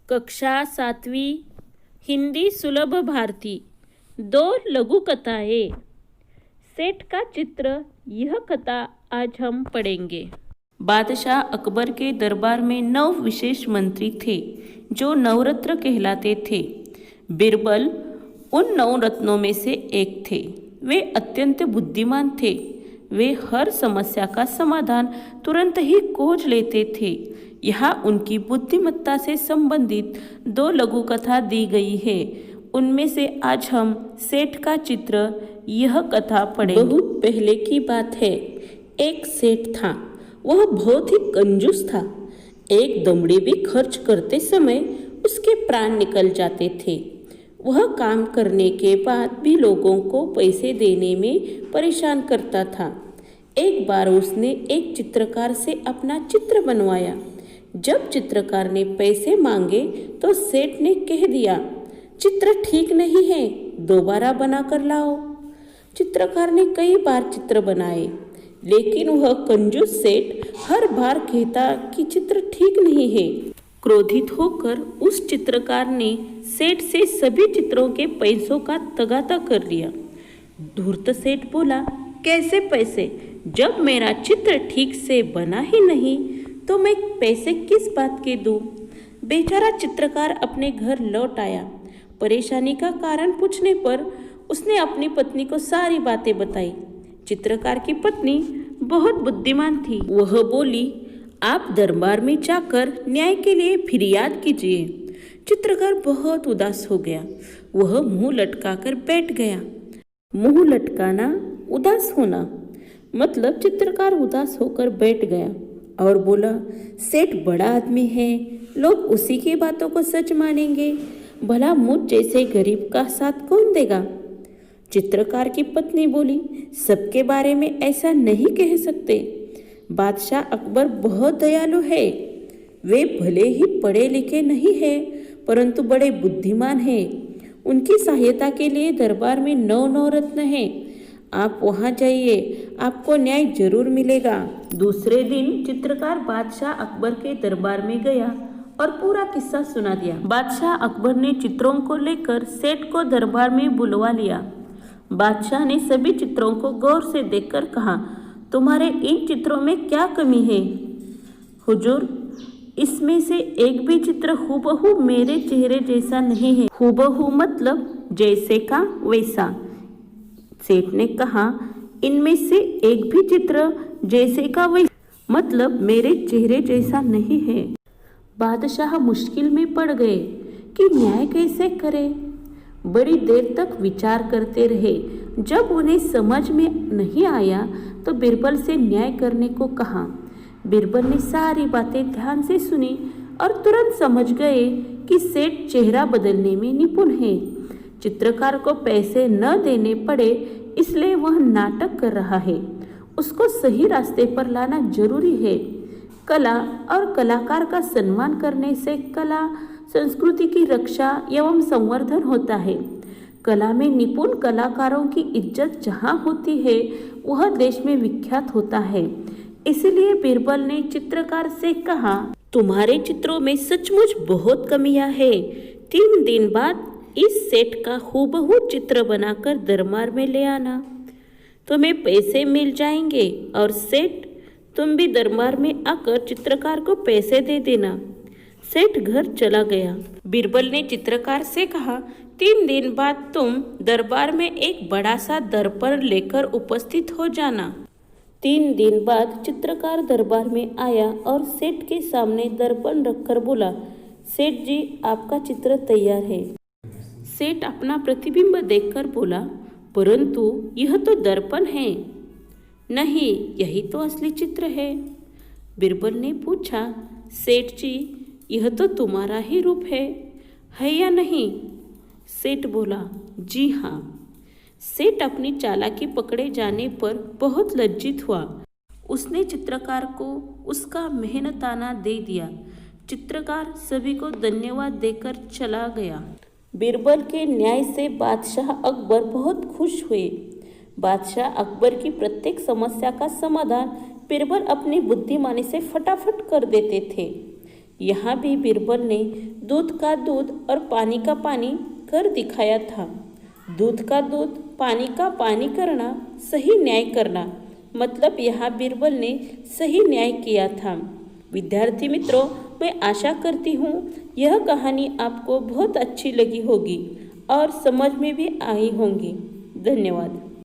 कक्षा 7वीं हिंदी सुलभ भारती। 2 लघु कथाएं। सेठ का चित्र। यह कथा आज हम पढ़ेंगे। बादशाह अकबर के दरबार में 9 विशेष मंत्री थे जो नवरत्न कहलाते थे। बिरबल उन 9 रत्नों में से एक थे। वे अत्यंत बुद्धिमान थे। वे हर समस्या का समाधान तुरंत ही खोज लेते थे। यहाँ उनकी बुद्धिमत्ता से संबंधित 2 लघु कथा दी गई है। उनमें से आज हम सेठ का चित्र यह कथा पढ़ेंगे। बहुत पहले की बात है। एक सेठ था। वह बहुत ही कंजूस था। एक दमड़ी भी खर्च करते समय उसके प्राण निकल जाते थे। वह काम करने के बाद भी लोगों को पैसे देने में परेशान करता था। एक बार उसने एक चित्रकार से अपना चित्र बनवाया। जब चित्रकार ने पैसे मांगे तो सेठ ने कह दिया, चित्र ठीक नहीं है, दोबारा बना कर लाओ। चित्रकार ने कई बार चित्र बनाए, लेकिन वह कंजूस सेठ हर बार कहता कि चित्र ठीक नहीं है। क्रोधित होकर उस चित्रकार ने सेठ से सभी चित्रों के पैसों का तगादा कर लिया। धूर्त सेठ बोला, कैसे पैसे? जब मेरा चित्र ठीक से बना ही नहीं तो मैं पैसे किस बात के दूं? बेचारा चित्रकार अपने घर लौट आया। परेशानी का कारण पूछने पर उसने अपनी पत्नी को सारी बातें बताई। चित्रकार की पत्नी बहुत बुद्धिमान थी। वह बोली, आप दरबार में जाकर न्याय के लिए फिरियाद कीजिए। चित्रकार बहुत उदास हो गया। वह मुंह लटकाकर बैठ गया। मुंह लटकाना, उदास होना, मतलब चित्रकार उदास होकर बैठ गया और बोला, सेठ बड़ा आदमी है, लोग उसी की बातों को सच मानेंगे। भला मुझ जैसे गरीब का साथ कौन देगा? चित्रकार की पत्नी बोली, सबके बारे में ऐसा नहीं कह सकते। बादशाह अकबर बहुत दयालु है। वे भले ही पढ़े लिखे नहीं हैं, परंतु बड़े बुद्धिमान हैं। उनकी सहायता के लिए दरबार में 9 रत्न हैं। आप वहां जाइए, आपको न्याय जरूर मिलेगा। दूसरे दिन चित्रकार बादशाह अकबर के दरबार में गया और पूरा किस्सा सुना दिया। बादशाह अकबर ने चित्रों को लेकर सेठ को दरबार में बुलवा लिया। बादशाह ने सभी चित्रों को गौर से देखकर कहा, तुम्हारे इन चित्रों में क्या कमी है? हुजूर, इसमें से एक भी चित्र हूबहू मेरे चेहरे जैसा नहीं है। हूबहू मतलब जैसे का वैसा। सेठ ने कहा, इनमें से एक भी चित्र जैसे का वैसा मतलब मेरे चेहरे जैसा नहीं है। बादशाह मुश्किल में पड़ गए कि न्याय कैसे करें। बड़ी देर तक विचार करते रहे। जब उन्हें समझ में नहीं आया तो बिरबल से न्याय करने को कहा। बिरबल ने सारी बातें ध्यान से सुनी और तुरंत समझ गए कि सेठ चेहरा बदलने में निपुण है। चित्रकार को पैसे न देने पड़े, इसलिए वह नाटक कर रहा है। उसको सही रास्ते पर लाना जरूरी है। कला और कलाकार का सम्मान करने से कला संस्कृति की रक्षा एवं संवर्धन होता है। कला में निपुण कलाकारों की इज्जत जहाँ होती है, वह देश में विख्यात होता है। इसलिए बिरबल ने चित्रकार से कहा, तुम्हारे चित्रों में सचमुच बहुत कमियां हैं। 3 दिन बाद इस सेठ का हूबहू चित्र बनाकर दरबार में ले आना। तुम्हें पैसे मिल जाएंगे और सेठ, तुम भी दरबार में आकर चित्रकार को पैसे दे देना। सेठ घर चला गया। बिरबल ने चित्रकार से कहा, 3 दिन बाद तुम दरबार में एक बड़ा सा दर्पण लेकर उपस्थित हो जाना। 3 दिन बाद चित्रकार दरबार में आया और सेठ के सामने दर्पण रखकर बोला, सेठ जी, आपका चित्र तैयार है। सेठ अपना प्रतिबिंब देखकर बोला, परंतु यह तो दर्पण है। नहीं, यही तो असली चित्र है। बिरबल ने पूछा, सेठ जी, यह तो तुम्हारा ही रूप है या नहीं? सेठ बोला, जी हाँ। सेठ अपनी चालाकी पकड़े जाने पर बहुत लज्जित हुआ। उसने चित्रकार को उसका मेहनताना दे दिया। चित्रकार सभी को धन्यवाद देकर चला गया। बिरबल के न्याय से बादशाह अकबर बहुत खुश हुए। बादशाह अकबर की प्रत्येक समस्या का समाधान बिरबल अपनी बुद्धिमानी से फटाफट कर देते थे। यहाँ भी बीरबल ने दूध का दूध और पानी का पानी कर दिखाया था। दूध का दूध, पानी का पानी करना, सही न्याय करना, मतलब यहाँ बीरबल ने सही न्याय किया था। विद्यार्थी मित्रों, मैं आशा करती हूँ यह कहानी आपको बहुत अच्छी लगी होगी और समझ में भी आई होंगी। धन्यवाद।